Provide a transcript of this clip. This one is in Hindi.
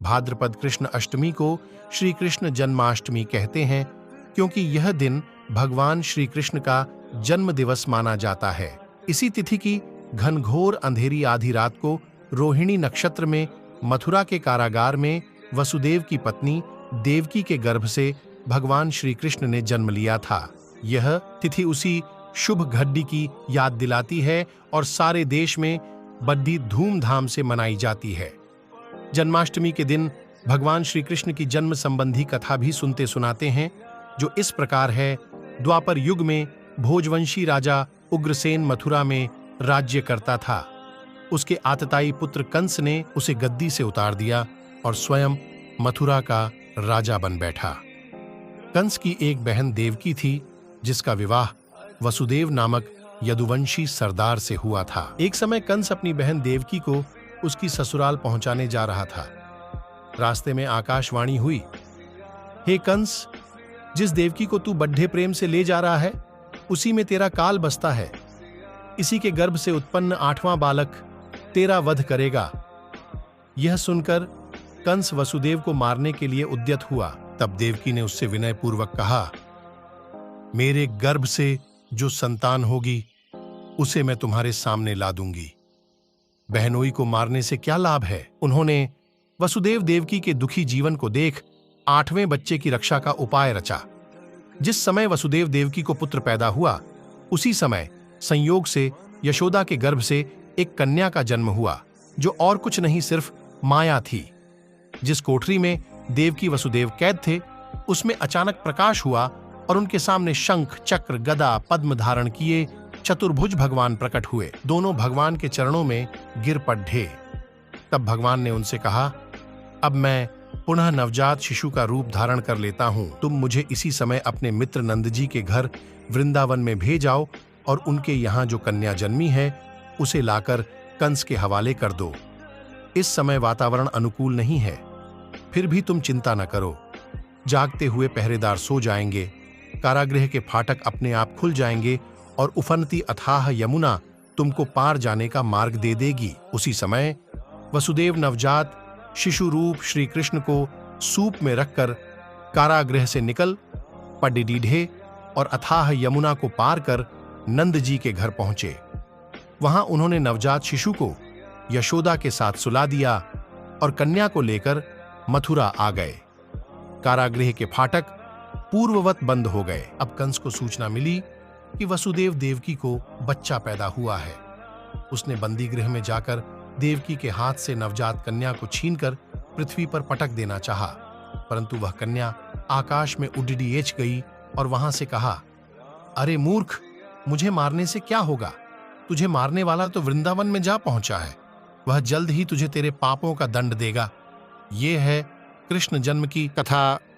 भाद्रपद कृष्ण अष्टमी को श्री कृष्ण जन्माष्टमी कहते हैं, क्योंकि यह दिन भगवान श्री कृष्ण का जन्म दिवस माना जाता है। इसी तिथि की घनघोर अंधेरी आधी रात को रोहिणी नक्षत्र में मथुरा के कारागार में वसुदेव की पत्नी देवकी के गर्भ से भगवान श्री कृष्ण ने जन्म लिया था। यह तिथि उसी शुभ घड़ी की याद दिलाती है और सारे देश में बड़ी धूमधाम से मनाई जाती है। जन्माष्टमी के दिन भगवान श्री कृष्ण की जन्म संबंधी कथा भी सुनते सुनाते हैं, जो इस प्रकार है। द्वापर युग में भोजवंशी राजा उग्रसेन मथुरा में राज्य करता था। उसके आतताई पुत्र कंस ने उसे गद्दी से उतार दिया और स्वयं मथुरा का राजा बन बैठा। कंस की एक बहन देवकी थी, जिसका विवाह वसुदेव नामक यदुवंशी सरदार से हुआ था। एक समय कंस अपनी बहन देवकी को उसकी ससुराल पहुंचाने जा रहा था। रास्ते में आकाशवाणी हुई, हे कंस, जिस देवकी को तू बड्ढे प्रेम से ले जा रहा है, उसी में तेरा काल बसता है। इसी के गर्भ से उत्पन्न 8वां बालक तेरा वध करेगा। यह सुनकर कंस वसुदेव को मारने के लिए उद्यत हुआ। तब देवकी ने उससे विनयपूर्वक कहा, मेरे गर्भ से जो संतान होगी उसे मैं तुम्हारे सामने ला दूंगी। बहनोई को मारने से क्या लाभ है। उन्होंने वसुदेव देवकी के दुखी जीवन को देख 8वें बच्चे की रक्षा का उपाय रचा। जिस समय वसुदेव देवकी को पुत्र पैदा हुआ, उसी समय संयोग से यशोदा के गर्भ से एक कन्या का जन्म हुआ, जो और कुछ नहीं सिर्फ माया थी। जिस कोठरी में देवकी वसुदेव कैद थे, उसमें अचानक प्रकाश हुआ और उनके सामने शंख, चक्र, गदा, पद्म धारण किए चतुर्भुज भगवान प्रकट हुए। दोनों भगवान के चरणों में गिर पड़े। तब भगवान ने उनसे कहा, अब मैं पुनः नवजात शिशु का रूप धारण कर लेता हूं। तुम मुझे इसी समय अपने मित्र नंद जी के घर वृंदावन में भेज आओ और उनके यहाँ जो कन्या जन्मी है उसे लाकर कंस के हवाले कर दो। इस समय वातावरण अनुकूल नहीं है, फिर भी तुम चिंता न करो। जागते हुए पहरेदार सो जाएंगे, कारागृह के फाटक अपने आप खुल जाएंगे और उफनती अथाह यमुना तुमको पार जाने का मार्ग दे देगी। उसी समय वसुदेव नवजात शिशु रूप श्री कृष्ण को सूप में रखकर कारागृह से निकल पडिडीढ़े और अथाह यमुना को पार कर नंद जी के घर पहुंचे। वहां उन्होंने नवजात शिशु को यशोदा के साथ सुला दिया और कन्या को लेकर मथुरा आ गए। कारागृह के फाटक पूर्ववत बंद हो गए। अब कंस को सूचना मिली कि वसुदेव देवकी को बच्चा पैदा हुआ है। उसने बंदीगृह में जाकर देवकी के हाथ से नवजात कन्या को छीनकर पृथ्वी पर पटक देना चाहा, परंतु वह कन्या आकाश में उड़िड़िएच गई और वहां से कहा, अरे मूर्ख, मुझे मारने से क्या होगा। तुझे मारने वाला तो वृंदावन में जा पहुंचा है। वह जल्द ही तुझे तेरे पापों का दंड देगा। ये है कृष्ण जन्म की कथा।